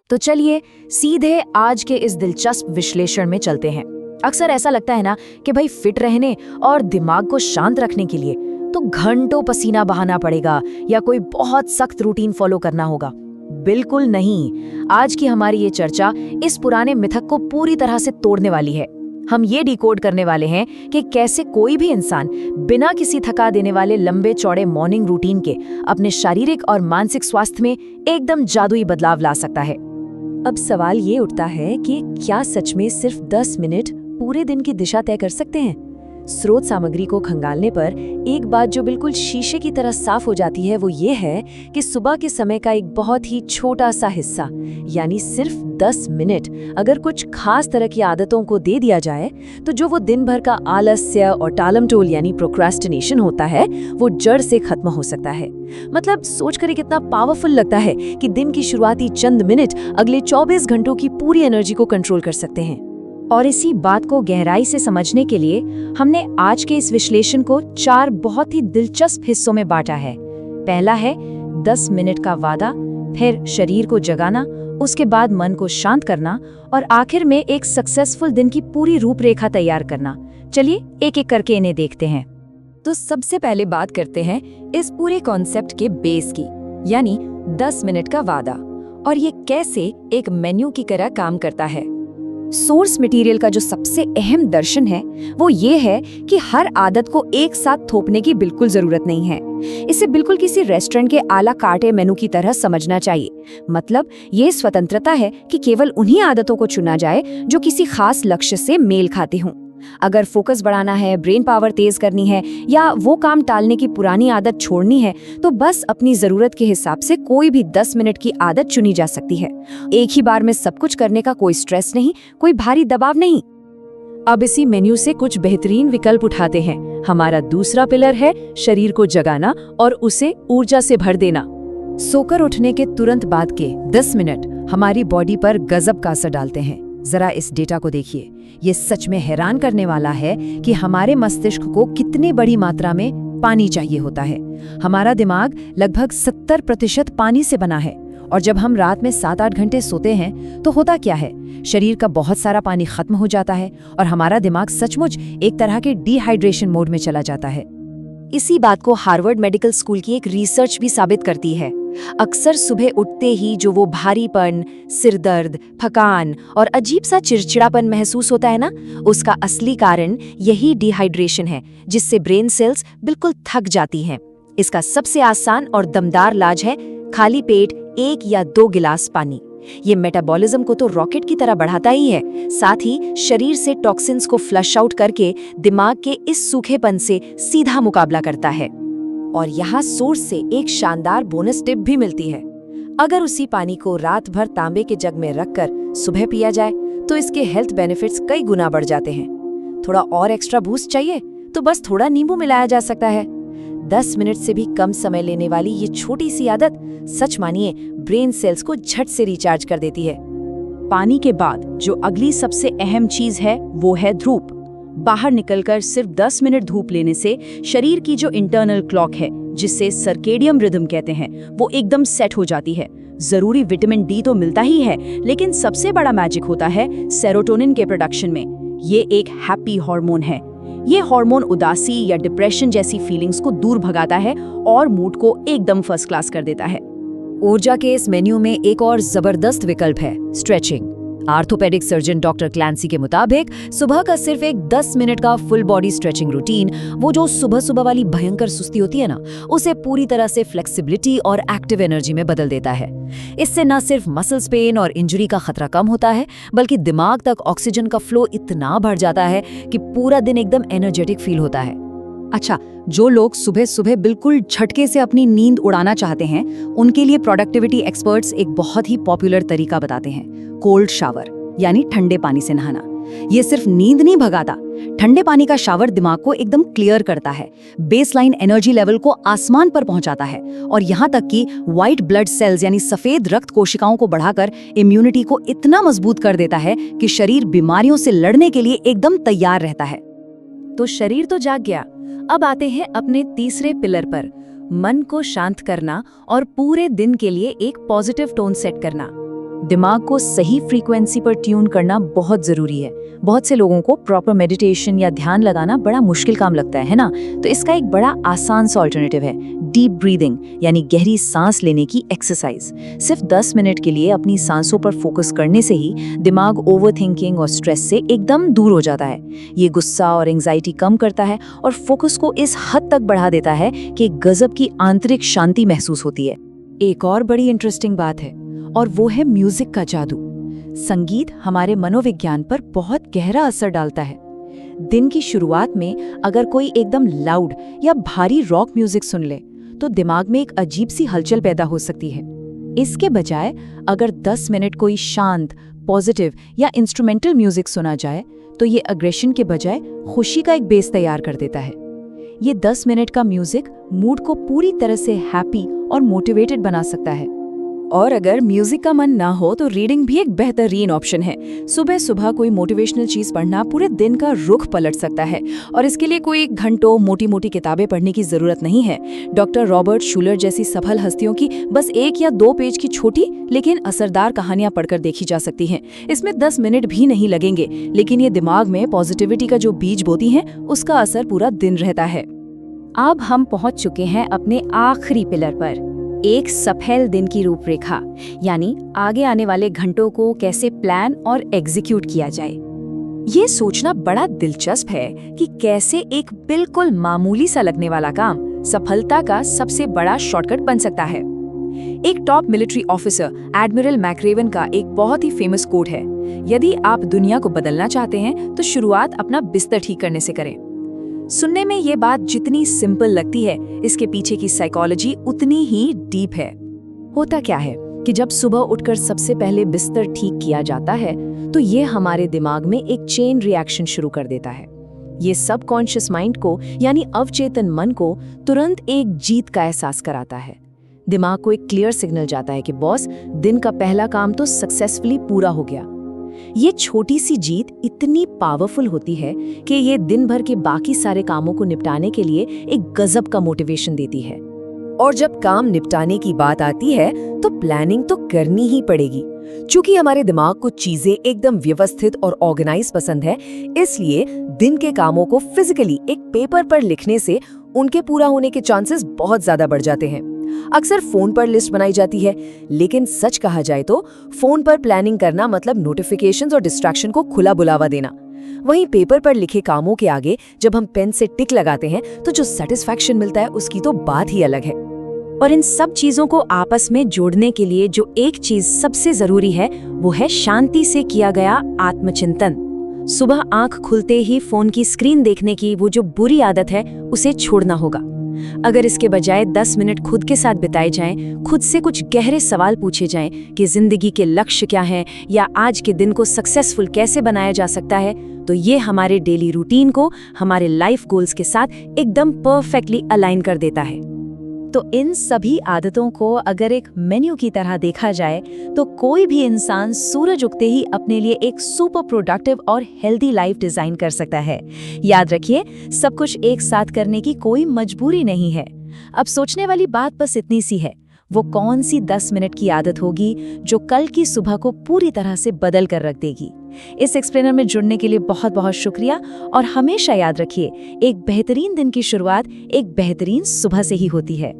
तो चलिए सीधे आज के इस दिलचस्प विश्लेषण में चलते हैं। अक्सर ऐसा लगता है ना कि भाई फिट रहने और दिमाग को शांत रखने के लिए तो घंटों पसीना बहाना पड़ेगा या कोई बहुत सख्त रूटीन फॉलो करना होगा। बिल्कुल नहीं। आज की हमारी ये चर्चा इस पुराने मिथक को पूरी तरह से तोड़ने वाली है। हम ये डिकोड करने वाले हैं कि कैसे कोई भी इंसान बिना किसी थका देने वाले लंबे चौड़े मॉर्निंग रूटीन के अपने शारीरिक और मानसिक स्वास्थ्य में एकदम जादुई बदलाव ला सकता है। अब सवाल ये उठता है कि क्या सच में सिर्फ 10 मिनट पूरे दिन की दिशा तय कर सकते हैं? स्रोत सामग्री को खंगालने पर एक बात जो बिल्कुल शीशे की तरह साफ हो जाती है वो ये है कि सुबह के समय का एक बहुत ही छोटा सा हिस्सा यानी सिर्फ 10 मिनट अगर कुछ खास तरह की आदतों को दे दिया जाए तो जो वो दिन भर का आलस्य और टालमटोल यानी प्रोक्रास्टिनेशन होता है वो जड़ से खत्म हो सकता है। मतलब सोचकर कितना पावरफुल लगता है कि दिन की शुरुआती चंद मिनट अगले 24 घंटों की पूरी एनर्जी को कंट्रोल कर सकते हैं। और इसी बात को गहराई से समझने के लिए हमने आज के इस विश्लेषण को 4 बहुत ही दिलचस्प हिस्सों में बांटा है। पहला है 10 मिनट का वादा, फिर शरीर को जगाना, उसके बाद मन को शांत करना और आखिर में एक सक्सेसफुल दिन की पूरी रूपरेखा तैयार करना। चलिए एक एक करके इन्हें देखते हैं। तो सबसे पहले बात करते हैं इस पूरे कॉन्सेप्ट के बेस की, यानी 10 मिनट का वादा और ये कैसे एक मेन्यू की तरह काम करता है। सोर्स मटेरियल का जो सबसे अहम दर्शन है वो ये है कि हर आदत को एक साथ थोपने की बिल्कुल जरूरत नहीं है। इसे बिल्कुल किसी रेस्टोरेंट के आला कार्टे मेनू की तरह समझना चाहिए। मतलब ये स्वतंत्रता है कि केवल उन्हीं आदतों को चुना जाए जो किसी खास लक्ष्य से मेल खाते हों। अगर फोकस बढ़ाना है, ब्रेन पावर तेज करनी है या वो काम टालने की पुरानी आदत छोड़नी है तो बस अपनी जरूरत के हिसाब से कोई भी 10 मिनट की आदत चुनी जा सकती है। एक ही बार में सब कुछ करने का कोई स्ट्रेस नहीं, कोई भारी दबाव नहीं। अब इसी मेन्यू से कुछ बेहतरीन विकल्प उठाते हैं। हमारा दूसरा पिलर है शरीर को जगाना और उसे ऊर्जा से भर देना। सोकर उठने के तुरंत बाद के 10 मिनट हमारी बॉडी पर गजब का असर डालते हैं। जरा इस डेटा को देखिए, ये सच में हैरान करने वाला है कि हमारे मस्तिष्क को कितनी बड़ी मात्रा में पानी चाहिए होता है। हमारा दिमाग लगभग 70% पानी से बना है और जब हम रात में 7-8 घंटे सोते हैं तो होता क्या है, शरीर का बहुत सारा पानी खत्म हो जाता है और हमारा दिमाग सचमुच एक तरह के डिहाइड्रेशन मोड में चला जाता है। इसी बात को हार्वर्ड मेडिकल स्कूल की एक रिसर्च भी साबित करती है। अक्सर सुबह उठते ही जो वो भारीपन, सिरदर्द, थकान और अजीब सा चिड़चिड़ापन महसूस होता है ना, उसका असली कारण यही डिहाइड्रेशन है जिससे ब्रेन सेल्स बिल्कुल थक जाती हैं। इसका सबसे आसान और दमदार इलाज है खाली पेट 1 या 2 गिलास पानी। ये मेटाबॉलिज्म को तो रॉकेट की तरह बढ़ाता ही है, साथ ही शरीर से टॉक्सिन्स को फ्लश आउट करके दिमाग के इस सूखेपन से सीधा मुकाबला करता है। और यहाँ सोर्स से एक शानदार बोनस टिप भी मिलती है। अगर उसी पानी को रात भर तांबे के जग में रखकर सुबह पिया जाए तो इसके हेल्थ बेनिफिट्स कई गुना बढ़ जाते हैं। थोड़ा और एक्स्ट्रा बूस्ट चाहिए तो बस थोड़ा नींबू मिलाया जा सकता है। 10 मिनट से भी कम समय लेने वाली ये छोटी सी आदत सच मानिए ब्रेन सेल्स को झट से रिचार्ज कर देती है। पानी के बाद जो अगली सबसे अहम चीज है वो है धूप। बाहर निकलकर सिर्फ 10 मिनट धूप लेने से शरीर की जो इंटरनल क्लॉक है, जिसे सर्केडियम रिदम कहते हैं, वो एकदम सेट हो जाती है। जरूरी विटामिन डी तो मिलता ही है, लेकिन सबसे बड़ा मैजिक होता है सेरोटोनिन के प्रोडक्शन में। ये एक हैप्पी हार्मोन है। ये हार्मोन उदासी या डिप्रेशन जैसी फीलिंग्स को दूर भगाता है और मूड को एकदम फर्स्ट क्लास कर देता है। ऊर्जा के इस मेन्यू में एक और जबरदस्त विकल्प है stretching. Orthopaedic surgeon doctor Clancy के मुताबिक सुबह का सिर्फ एक 10 मिनट का फुल बॉडी स्ट्रेचिंग रूटीन, वो जो सुबह सुबह वाली भयंकर सुस्ती होती है ना, उसे पूरी तरह से फ्लेक्सिबिलिटी और एक्टिव एनर्जी में बदल देता है। इससे न सिर्फ मसल्स पेन और इंजरी का खतरा कम होता है, बल्कि दिमाग तक ऑक्सीजन का फ्लो इतना बढ़ जाता है कि पूरा दिन एकदम एनर्जेटिक फील होता है। अच्छा, जो लोग सुबह सुबह बिल्कुल झटके से अपनी नींद उड़ाना चाहते हैं, उनके लिए प्रोडक्टिविटी एक्सपर्ट्स एक बहुत ही पॉपुलर तरीका बताते हैं, कोल्ड शावर यानी ठंडे पानी से नहाना। ये सिर्फ नींद नहीं भगाता, ठंडे पानी का शावर दिमाग को एकदम क्लियर करता है, बेसलाइन एनर्जी लेवल को आसमान पर पहुंचाता है और यहाँ तक कि व्हाइट ब्लड सेल्स यानी सफेद रक्त कोशिकाओं को बढ़ाकर इम्यूनिटी को इतना मजबूत कर देता है कि शरीर बीमारियों से लड़ने के लिए एकदम तैयार रहता है। तो शरीर तो जाग गया, अब आते हैं अपने तीसरे पिलर पर, मन को शांत करना और पूरे दिन के लिए एक पॉजिटिव टोन सेट करना। दिमाग को सही फ्रीक्वेंसी पर ट्यून करना बहुत ज़रूरी है। बहुत से लोगों को प्रॉपर मेडिटेशन या ध्यान लगाना बड़ा मुश्किल काम लगता है ना? तो इसका एक बड़ा आसान सा ऑल्टरनेटिव है डीप ब्रीदिंग, यानी गहरी सांस लेने की एक्सरसाइज। सिर्फ 10 मिनट के लिए अपनी सांसों पर फोकस करने से ही दिमाग ओवरथिंकिंग और स्ट्रेस से एकदम दूर हो जाता है। ये गुस्सा और एंजाइटी कम करता है और फोकस को इस हद तक बढ़ा देता है कि गजब की आंतरिक शांति महसूस होती है। एक और बड़ी इंटरेस्टिंग बात है और वो है म्यूजिक का जादू। संगीत हमारे मनोविज्ञान पर बहुत गहरा असर डालता है। दिन की शुरुआत में अगर कोई एकदम लाउड या भारी रॉक म्यूजिक सुन ले तो दिमाग में एक अजीब सी हलचल पैदा हो सकती है। इसके बजाय अगर 10 मिनट कोई शांत, पॉजिटिव या इंस्ट्रूमेंटल म्यूजिक सुना जाए तो ये अग्रेशन के बजाय खुशी का एक बेस तैयार कर देता है। ये 10 मिनट का म्यूजिक मूड को पूरी तरह से हैप्पी और मोटिवेटेड बना सकता है। और अगर म्यूजिक का मन ना हो तो रीडिंग भी एक बेहतरीन ऑप्शन है। सुबह सुबह कोई मोटिवेशनल चीज पढ़ना पूरे दिन का रुख पलट सकता है और इसके लिए कोई घंटों मोटी मोटी किताबें पढ़ने की जरूरत नहीं है। डॉक्टर रॉबर्ट शूलर जैसी सफल हस्तियों की बस 1 या 2 पेज की छोटी लेकिन असरदार कहानियां पढ़कर देखी जा सकती हैं। इसमें 10 मिनट भी नहीं लगेंगे, लेकिन ये दिमाग में पॉजिटिविटी का जो बीज बोती हैं उसका असर पूरा दिन रहता है। अब हम पहुंच चुके हैं अपने आखिरी पिलर पर, एक सफल दिन की रूपरेखा, यानी आगे आने वाले घंटों को कैसे प्लान और एग्जीक्यूट किया जाए। ये सोचना बड़ा दिलचस्प है कि कैसे एक बिल्कुल मामूली सा लगने वाला काम सफलता का सबसे बड़ा शॉर्टकट बन सकता है। एक top military officer admiral McRaven का एक बहुत ही फेमस कोट है, यदि आप दुनिया को बदलना चाहते हैं तो शुरुआत अपना बिस्तर ठीक करने से करें। सुनने में ये बात जितनी सिंपल लगती है, इसके पीछे की साइकोलॉजी उतनी ही डीप है। होता क्या है कि जब सुबह उठकर सबसे पहले बिस्तर ठीक किया जाता है तो ये हमारे दिमाग में एक चेन रिएक्शन शुरू कर देता है। ये सबकॉन्शियस माइंड को, यानी अवचेतन मन को तुरंत एक जीत का एहसास कराता है। दिमाग को एक क्लियर सिग्नल जाता है कि बॉस, दिन का पहला काम तो सक्सेसफुली पूरा हो गया। ये छोटी सी जीत इतनी पावरफुल होती है कि ये दिन भर के बाकी सारे कामों को निपटाने के लिए एक गजब का मोटिवेशन देती है। और जब काम निपटाने की बात आती है तो प्लानिंग तो करनी ही पड़ेगी। चूंकि हमारे दिमाग को चीजें एकदम व्यवस्थित और ऑर्गेनाइज पसंद है, इसलिए दिन के कामों को फिजिकली एक पेपर पर लिखने से उनके पूरा होने के चांसेस बहुत ज्यादा बढ़ जाते हैं। अक्सर फोन पर लिस्ट बनाई जाती है, लेकिन सच कहा जाए तो फोन पर प्लानिंग करना मतलब नोटिफिकेशंस और डिस्ट्रैक्शन को खुला बुलावा देना। वहीं पेपर पर लिखे कामों के आगे जब हम पेन से टिक लगाते हैं तो जो सेटिस्फैक्शन मिलता है उसकी तो बात ही अलग है। और इन सब चीजों को आपस में जोड़ने के लिए जो एक चीज सबसे जरूरी है वो है शांति से किया गया आत्मचिंतन। सुबह आंख खुलते ही फोन की स्क्रीन देखने की वो जो बुरी आदत है उसे छोड़ना होगा। अगर इसके बजाय 10 मिनट खुद के साथ बिताए जाएं, खुद से कुछ गहरे सवाल पूछे जाएं कि जिंदगी के लक्ष्य क्या हैं या आज के दिन को सक्सेसफुल कैसे बनाया जा सकता है, तो ये हमारे डेली रूटीन को हमारे लाइफ गोल्स के साथ एकदम परफेक्टली अलाइन कर देता है। तो इन सभी आदतों को अगर एक मेन्यू की तरह देखा जाए तो कोई भी इंसान सूरज उगते ही अपने लिए एक सुपर प्रोडक्टिव और हेल्दी लाइफ डिजाइन कर सकता है। याद रखिए, सब कुछ एक साथ करने की कोई मजबूरी नहीं है। अब सोचने वाली बात बस इतनी सी है, वो कौन सी 10 मिनट की आदत होगी जो कल की सुबह को पूरी तरह से बदल कर रख देगी। इस एक्सप्लेनर में जुड़ने के लिए बहुत बहुत शुक्रिया और हमेशा याद रखिए, एक बेहतरीन दिन की शुरुआत एक बेहतरीन सुबह से ही होती है।